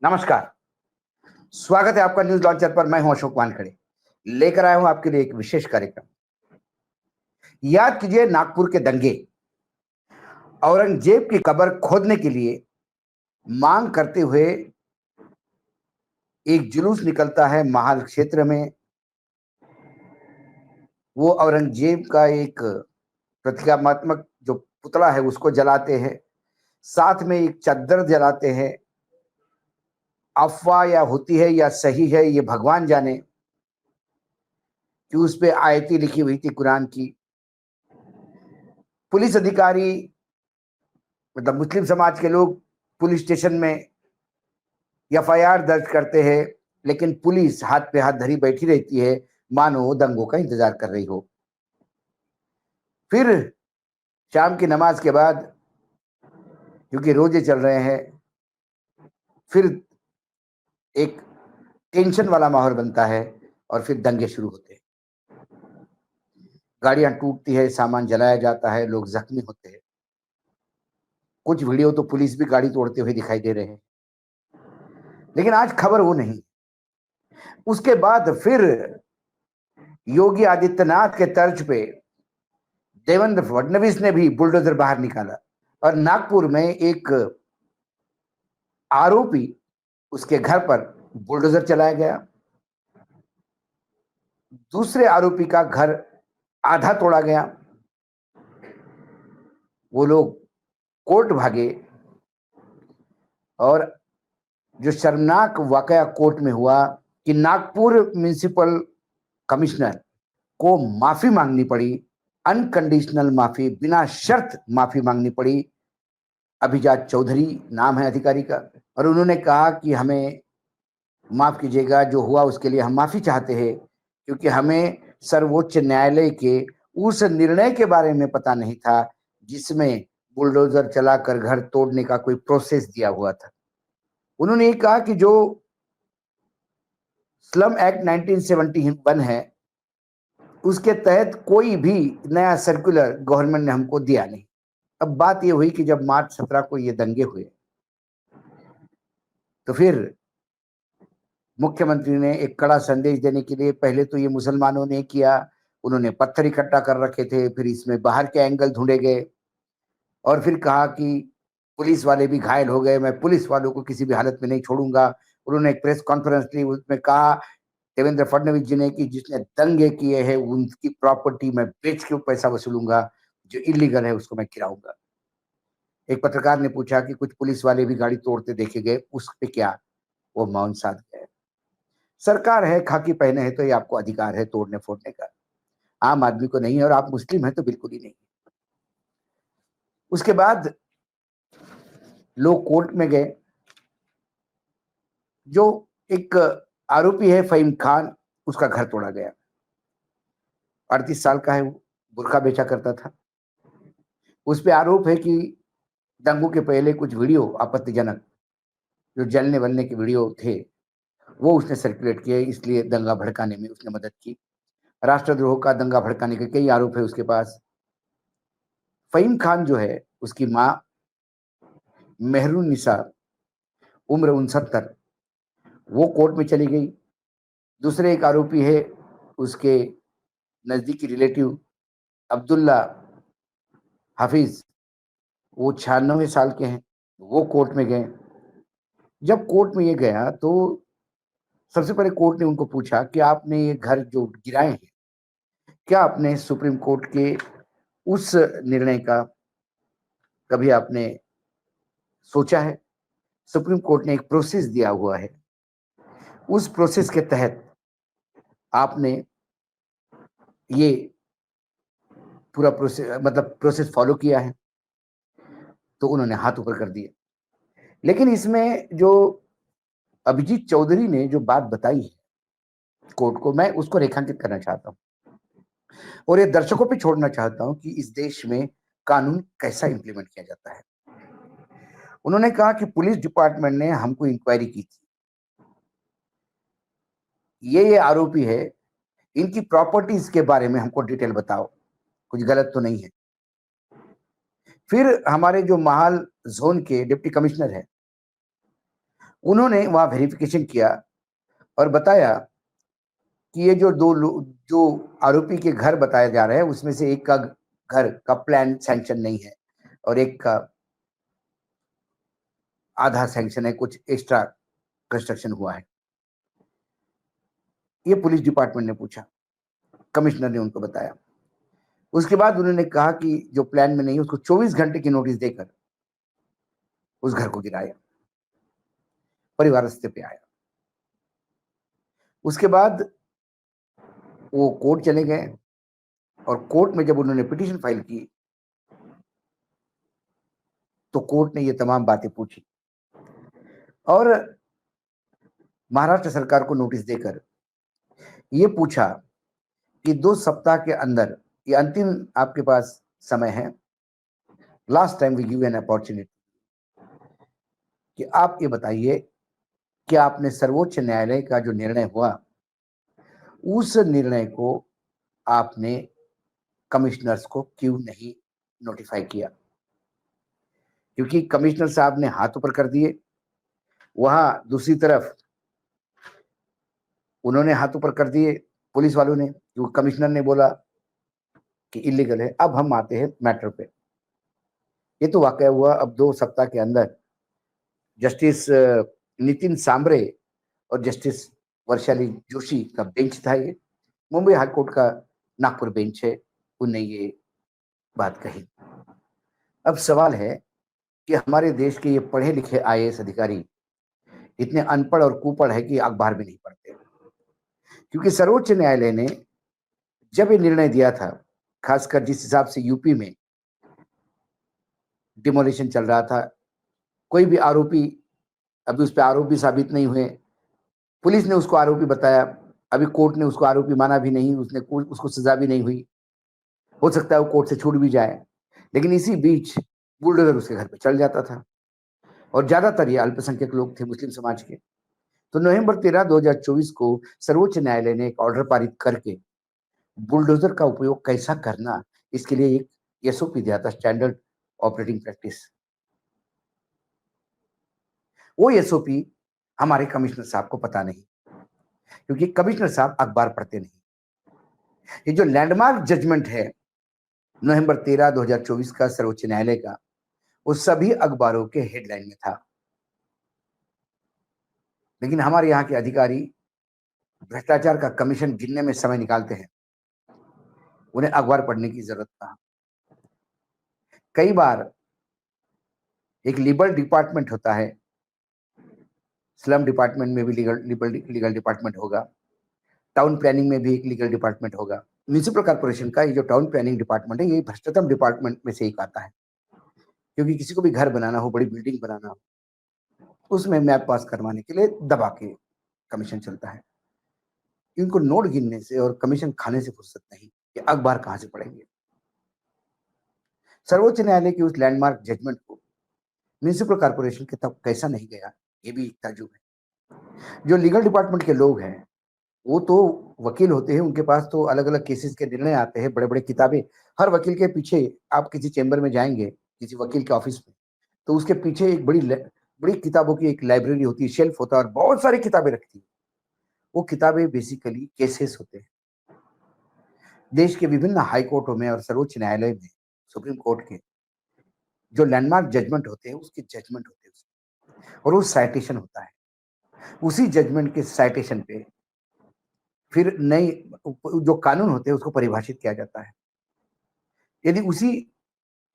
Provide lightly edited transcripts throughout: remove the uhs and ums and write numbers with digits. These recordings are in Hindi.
नमस्कार। स्वागत है आपका न्यूज़ लॉन्चर पर। मैं हूं अशोक वानखेड़े। लेकर आया हूं आपके लिए एक विशेष कार्यक्रम। याद कीजिए नागपुर के दंगे। औरंगजेब की कब्र खोदने के लिए मांग करते हुए एक जुलूस निकलता है महाल क्षेत्र में। वो औरंगजेब का एक प्रतीकात्मक जो पुतला है उसको जलाते हैं। साथ में एक चद्दर जलाते हैं। अफवाह या होती है या सही है ये भगवान जाने कि उस पे आयतें लिखी हुई थी कुरान की। पुलिस अधिकारी मतलब मुस्लिम समाज के लोग पुलिस स्टेशन में एफआईआर दर्ज करते हैं, लेकिन पुलिस हाथ पे हाथ धरी बैठी रहती है, मानो दंगों का इंतजार कर रही हो। फिर शाम की नमाज के बाद, क्योंकि रोजे चल रहे हैं, फिर एक टेंशन वाला माहौल बनता है और फिर दंगे शुरू होते हैं। गाड़ियां टूटती है, सामान जलाया जाता है, लोग जख्मी होते हैं। कुछ वीडियो तो पुलिस भी गाड़ी तोड़ते हुए दिखाई दे रहे हैं। लेकिन आज खबर वो नहीं। उसके बाद फिर योगी आदित्यनाथ के तर्ज पे देवेंद्र फडणवीस ने भी बुलडोजर बाहर निकाला और नागपुर में एक आरोपी उसके घर पर बुलडोजर चलाया गया। दूसरे आरोपी का घर आधा तोड़ा गया। वो लोग कोर्ट भागे और जो शर्मनाक वाकया कोर्ट में हुआ कि नागपुर म्युनिसिपल कमिश्नर को माफी मांगनी पड़ी। अनकंडीशनल माफी, बिना शर्त माफी मांगनी पड़ी। अभिजात चौधरी नाम है अधिकारी का, और उन्होंने कहा कि हमें माफ कीजिएगा, जो हुआ उसके लिए हम माफी चाहते हैं, क्योंकि हमें सर्वोच्च न्यायालय के उस निर्णय के बारे में पता नहीं था जिसमें बुलडोजर चलाकर घर तोड़ने का कोई प्रोसेस दिया हुआ था। उन्होंने ये कहा कि जो स्लम एक्ट 1971 है उसके तहत कोई भी नया सर्कुलर गवर्नमेंट ने हमको दिया नहीं। अब बात ये हुई कि जब मार्च 17 को ये दंगे हुए तो फिर मुख्यमंत्री ने एक कड़ा संदेश देने के लिए पहले तो ये मुसलमानों ने किया, उन्होंने पत्थर इकट्ठा कर रखे थे, फिर इसमें बाहर के एंगल ढूंढे गए और फिर कहा कि पुलिस वाले भी घायल हो गए, मैं पुलिस वालों को किसी भी हालत में नहीं छोड़ूंगा। उन्होंने एक प्रेस कॉन्फ्रेंस ली, उसमें कहा देवेंद्र फडणवीस जी ने कि जिसने दंगे किए हैं उनकी प्रॉपर्टी मैं बेच के पैसा वसूलूंगा, जो इलीगल है उसको मैं गिराऊंगा। एक पत्रकार ने पूछा कि कुछ पुलिस वाले भी गाड़ी तोड़ते देखे गए, उस पे क्या? वो मौन साध गए। सरकार है, खाकी पहने है तो ये आपको अधिकार है तोड़ने फोड़ने का, आम आदमी को नहीं है, और आप मुस्लिम हैं तो बिल्कुल ही नहीं। उसके बाद लोग कोर्ट में गए। जो एक आरोपी है फहीम खान, उसका घर तोड़ा गया। 38 साल का है वो, बुर्का बेचा करता था। उस पे आरोप है कि दंगों के पहले कुछ वीडियो आपत्तिजनक, जो जलने वलने के वीडियो थे, वो उसने सर्कुलेट किए, इसलिए दंगा भड़काने में उसने मदद की। राष्ट्रद्रोह का, दंगा भड़काने के कई आरोप है उसके पास। फहीम खान जो है, उसकी माँ मेहरुन निसा, उम्र 69, वो कोर्ट में चली गई। दूसरे एक आरोपी है, उसके नजदीकी रिलेटिव अब्दुल्ला हाफिज, वो 96 साल के हैं, वो कोर्ट में गए। जब कोर्ट में ये गया तो सबसे पहले कोर्ट ने उनको पूछा कि आपने ये घर जो गिराए हैं, क्या आपने सुप्रीम कोर्ट के उस निर्णय का कभी आपने सोचा है? सुप्रीम कोर्ट ने एक प्रोसेस दिया हुआ है, उस प्रोसेस के तहत आपने ये पूरा प्रोसेस मतलब प्रोसेस फॉलो किया है। तो उन्होंने हाथ ऊपर कर दिए। लेकिन इसमें जो अभिजीत चौधरी ने जो बात बताई है कोर्ट को, मैं उसको रेखांकित करना चाहता हूँ और ये दर्शकों पे छोड़ना चाहता हूँ कि इस देश में कानून कैसा इंप्लीमेंट किया जाता है। उन्होंने कहा कि पुलिस डिपार्टमेंट ने हमको इंक्वायरी की थी, ये आरोपी है, इनकी प्रॉपर्टीज के बारे में हमको डिटेल बताओ, कुछ गलत तो नहीं है। फिर हमारे जो महाल जोन के डिप्टी कमिश्नर है, उन्होंने वहां वेरिफिकेशन किया और बताया कि ये जो आरोपी के घर बताए जा रहे हैं उसमें से एक का घर का प्लान सैंक्शन नहीं है और एक का आधा सैंक्शन है, कुछ एक्स्ट्रा कंस्ट्रक्शन हुआ है। ये पुलिस डिपार्टमेंट ने पूछा, कमिश्नर ने उनको बताया। उसके बाद उन्होंने कहा कि जो प्लान में नहीं है उसको 24 घंटे की नोटिस देकर उस घर को गिराया। परिवार रास्ते पे आया। उसके बाद वो कोर्ट चले गए और कोर्ट में जब उन्होंने पिटीशन फाइल की तो कोर्ट ने ये तमाम बातें पूछी और महाराष्ट्र सरकार को नोटिस देकर ये पूछा कि 2 सप्ताह के अंदर, ये अंतिम आपके पास समय है, last time we give an opportunity, कि आप ये बताइए कि आपने सर्वोच्च न्यायालय का जो निर्णय हुआ उस निर्णय को आपने कमिश्नर्स को क्यों नहीं नोटिफाई किया? क्योंकि कमिश्नर साहब ने हाथ ऊपर कर दिए, वहां दूसरी तरफ उन्होंने हाथ ऊपर कर दिए पुलिस वालों ने, जो कमिश्नर ने बोला कि इलीगल है। अब हम आते हैं मैटर पे। ये तो वाकया हुआ अब 2 सप्ताह के अंदर। जस्टिस नितिन सांबरे और जस्टिस वर्षाली जोशी का बेंच था ये, मुंबई हाई कोर्ट का नागपुर बेंच है, उनने ये बात कही। अब सवाल है कि हमारे देश के ये पढ़े लिखे आईएएस अधिकारी इतने अनपढ़ और कुपढ़ है कि अखबार भी नहीं पढ़ते। क्योंकि सर्वोच्च न्यायालय ने जब ये निर्णय दिया था, खासकर जिस हिसाब से यूपी में डिमोलिशन चल रहा था, कोई भी आरोपी अभी उस पर आरोपी साबित नहीं हुए, पुलिस ने उसको आरोपी बताया, अभी कोर्ट ने उसको आरोपी माना भी नहीं, उसको सजा भी नहीं हुई, हो सकता है वो कोर्ट से छूट भी जाए। लेकिन इसी बीच बुलडोजर उसके घर पे चल जाता था और ज्यादातर ये अल्पसंख्यक लोग थे, मुस्लिम समाज के। तो नवंबर 13 2024 को सर्वोच्च न्यायालय ने एक ऑर्डर पारित करके बुलडोजर का उपयोग कैसा करना, इसके लिए एक एसओपी दिया था, स्टैंडर्ड ऑपरेटिंग प्रैक्टिस। वो एसओपी हमारे कमिश्नर साहब को पता नहीं, क्योंकि कमिश्नर साहब अखबार पढ़ते नहीं। ये जो लैंडमार्क जजमेंट है नवंबर 13 2024 का सर्वोच्च न्यायालय का, वो सभी अखबारों के हेडलाइन में था। लेकिन हमारे यहाँ के अधिकारी भ्रष्टाचार का कमीशन गिनने में समय निकालते हैं, उन्हें अखबार पढ़ने की जरूरत था। कई बार एक लीगल डिपार्टमेंट होता है, स्लम डिपार्टमेंट में भी लीगल डिपार्टमेंट होगा, टाउन प्लानिंग में भी एक लीगल डिपार्टमेंट होगा। म्यूनिसिपल कॉर्पोरेशन का ये जो टाउन प्लानिंग डिपार्टमेंट है, ये भ्रष्टतम डिपार्टमेंट में से एक आता है। क्योंकि किसी को भी घर बनाना हो, बड़ी बिल्डिंग बनाना हो, उसमें मैप पास करवाने के लिए दबा के कमीशन चलता है। इनको नोट गिनने से और कमीशन खाने से फुर्सत नहीं कि अखबार कहां से पढ़ेंगे। सर्वोच्च न्यायालय की उस लैंडमार्क जजमेंट को म्यूनिसिपल कॉर्पोरेशन के तब कैसा नहीं गया, ये भी एक ताजुब है। जो लीगल डिपार्टमेंट के लोग हैं वो तो वकील होते हैं, उनके पास तो अलग अलग केसेस के निर्णय आते हैं, बड़े बड़े किताबें। हर वकील के पीछे, आप किसी चेंबर में जाएंगे किसी वकील के ऑफिस में, तो उसके पीछे एक बड़ी किताबों की एक लाइब्रेरी होती है, शेल्फ होता है और बहुत सारी किताबें रखती है। वो किताबें बेसिकली केसेस होते हैं। देश के विभिन्न हाई कोर्टों में और सर्वोच्च न्यायालय में, सुप्रीम कोर्ट के जो लैंडमार्क जजमेंट होते हैं उसके जजमेंट होते हैं उसमें, और वो साइटेशन होता है। उसी जजमेंट के साइटेशन पे फिर नई जो कानून होते हैं उसको परिभाषित किया जाता है। यदि उसी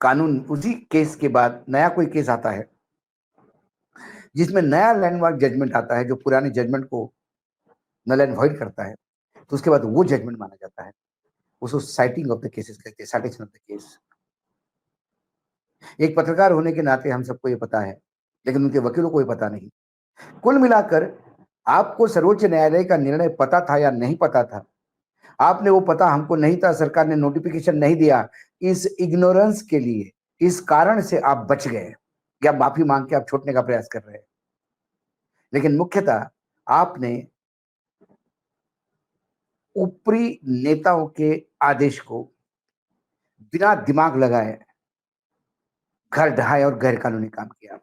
कानून, उसी केस के बाद नया कोई केस आता है जिसमें नया लैंडमार्क जजमेंट आता है जो पुराने जजमेंट को नल एंड वॉइड करता है, तो उसके बाद वो जजमेंट माना जाता है। उसको साइटिंग ऑफ द केसेस कहते हैं, साइटेशन ऑफ द केस। एक पत्रकार होने के नाते हम सबको ये पता है, लेकिन उनके वकीलों को ये पता नहीं। कुल मिलाकर आपको सर्वोच्च न्यायालय का निर्णय पता था या नहीं पता था, आपने वो पता हमको नहीं था, सरकार ने नोटिफिकेशन नहीं दिया, इस इग्नोरेंस के लिए, इस कारण से आप बच गए या माफी मांग के आप छूटने का प्रयास कर रहे हैं। लेकिन मुख्यतः आपने ऊपरी नेताओं के आदेश को बिना दिमाग लगाए घर ढहाए और गैर कानूनी काम किया।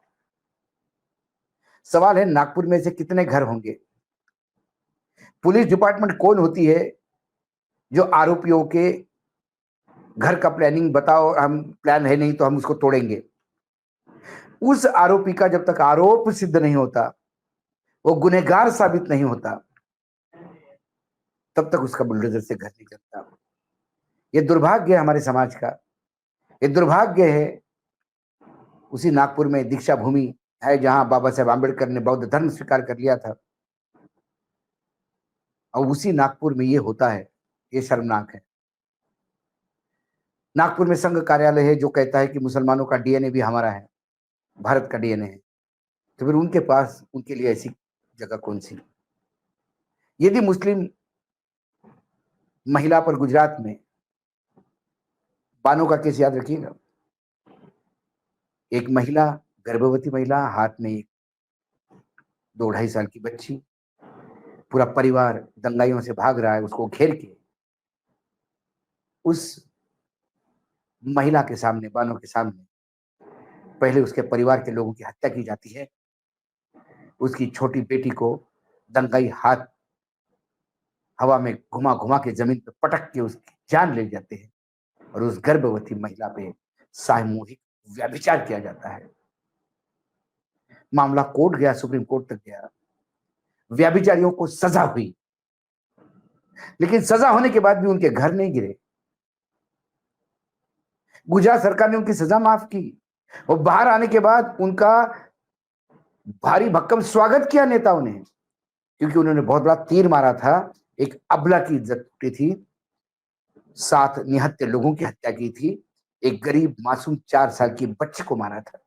सवाल है नागपुर में से कितने घर होंगे? पुलिस डिपार्टमेंट कौन होती है जो आरोपियों के घर का प्लानिंग बताओ, हम प्लान है नहीं तो हम उसको तोड़ेंगे। उस आरोपी का जब तक आरोप सिद्ध नहीं होता, वो गुनहगार साबित नहीं होता, तब तक उसका बुलडोजर से घर नहीं चलता। ये दुर्भाग्य है हमारे समाज का। ये दुर्भाग्य है उसी नागपुर में दीक्षा भूमि है जहां बाबा साहेब आंबेडकर ने बौद्ध धर्म स्वीकार कर लिया था, और उसी नागपुर में ये होता है। ये शर्मनाक है। नागपुर में संघ कार्यालय है जो कहता है कि मुसलमानों का डीएनए भी हमारा है, भारत का डीएनए है। तो फिर उनके पास उनके लिए ऐसी जगह कौन सी? यदि मुस्लिम महिला पर गुजरात में बानो का केस याद रखिएगा। एक महिला, गर्भवती महिला, हाथ में एक 2 ढाई साल की बच्ची, पूरा परिवार दंगाइयों से भाग रहा है, उसको घेर के उस महिला के सामने, बानो के सामने, पहले उसके परिवार के लोगों की हत्या की जाती है। उसकी छोटी बेटी को दंगाई हाथ हवा में घुमा घुमा के जमीन पर पटक के उसकी जान ले जाते हैं, और उस गर्भवती महिला पे सामूहिक व्यभिचार किया जाता है। मामला कोर्ट गया, सुप्रीम कोर्ट तक गया, व्यभिचारियों को सजा हुई, लेकिन सजा होने के बाद भी उनके घर नहीं गिरे। गुजरात सरकार ने उनकी सजा माफ की, और बाहर आने के बाद उनका भारी भक्कम स्वागत किया नेताओं ने, क्योंकि उन्होंने बहुत बड़ा तीर मारा था। एक अबला की इज्जत टूटी थी, 7 निहत्थे लोगों की हत्या की थी, एक गरीब मासूम 4 साल की बच्चे को मारा था।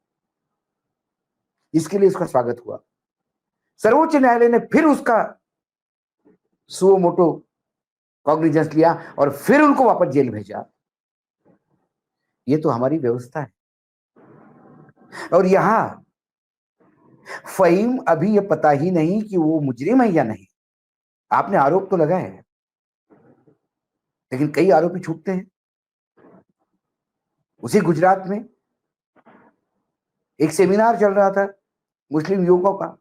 इसके लिए उसका स्वागत हुआ। सर्वोच्च न्यायालय ने फिर उसका सुओ मोटो कॉग्निजेंस लिया और फिर उनको वापस जेल भेजा। ये तो हमारी व्यवस्था है। और यहां फहीम अभी ये पता ही नहीं कि वो मुजरिम है या नहीं। आपने आरोप तो लगाए हैं, लेकिन कई आरोपी छूटते हैं। उसी गुजरात में एक सेमिनार चल रहा था मुस्लिम युवकों का,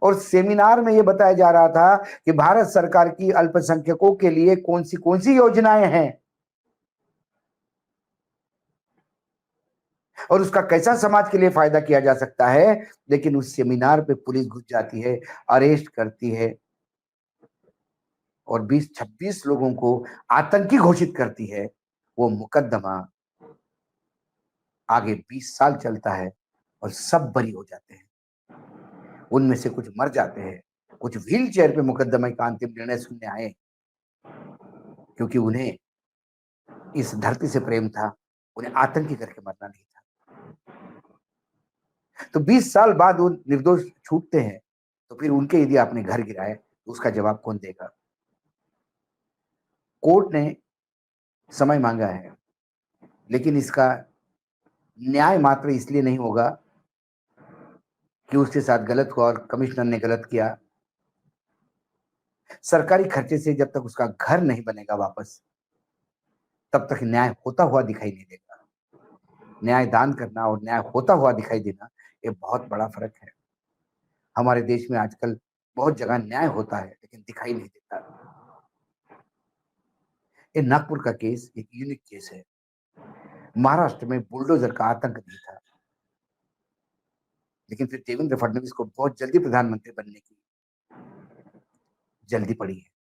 और सेमिनार में यह बताया जा रहा था कि भारत सरकार की अल्पसंख्यकों के लिए कौन सी योजनाएं हैं और उसका कैसा समाज के लिए फायदा किया जा सकता है। लेकिन उस सेमिनार पे पुलिस घुस जाती है, अरेस्ट करती है, और 20-26 लोगों को आतंकी घोषित करती है। वो मुकदमा आगे 20 साल चलता है और सब बरी हो जाते हैं। उनमें से कुछ मर जाते हैं, कुछ व्हील चेयर पे मुकदमे का अंतिम निर्णय सुनने आए, क्योंकि उन्हें इस धरती से प्रेम था, उन्हें आतंकी करके मरना नहीं था। तो 20 साल बाद वो निर्दोष छूटते हैं, तो फिर उनके यदि आपने घर गिराए तो उसका जवाब कौन देगा? कोर्ट ने समय मांगा है, लेकिन इसका न्याय मात्र इसलिए नहीं होगा कि उसके साथ गलत हुआ और कमिश्नर ने गलत किया। सरकारी खर्चे से जब तक उसका घर नहीं बनेगा वापस, तब तक न्याय होता हुआ दिखाई नहीं देगा। न्याय दान करना और न्याय होता हुआ दिखाई देना, ये बहुत बड़ा फर्क है। हमारे देश में आजकल बहुत जगह न्याय होता है लेकिन दिखाई नहीं देता। ये नागपुर का केस एक यूनिक केस है। महाराष्ट्र में बुलडोजर का आतंक नहीं था, लेकिन फिर देवेंद्र फडणवीस को बहुत जल्दी प्रधानमंत्री बनने की जल्दी पड़ी है।